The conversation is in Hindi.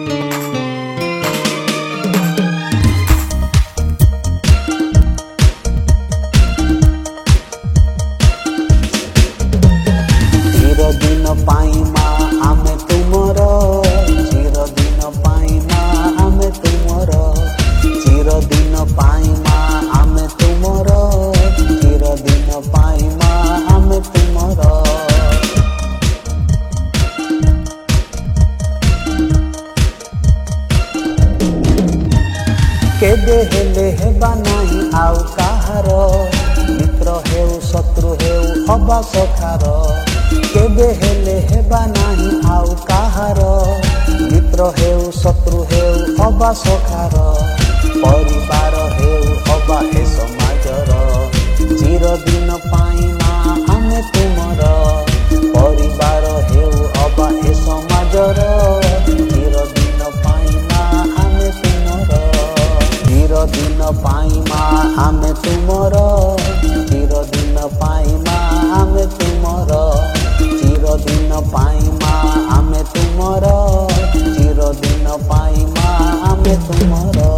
चिरदिन पाई माँ आमे तुमर, चिरदिन पाई माँ आमे तुमर, चिरदिन पाई माँ आमे तुमर, चिरदिन पाई माँ आमे तुमर। केबे हेले हेबा नाही आउ काहार, मित्र हेउ शत्रु हेउ हबा सखार। केबे हेले हेबा नाही आउ काहार, मित्र हेउ शत्रु हेउ हबा सखार। परिवार हेउ हबा ए समाजर, चिरदिन पाई माँ आमे तुमर। परिवार हेउ हबा ए समाजर, चिरदिन पाई माँ आमे तुमर। चिरदिन पाई माँ आमे तुमर, चिरदिन पाई माँ आमे तुमर, चिरदिन पाई माँ आमे तुमर, चिरदिन पाई माँ आमे तुमर।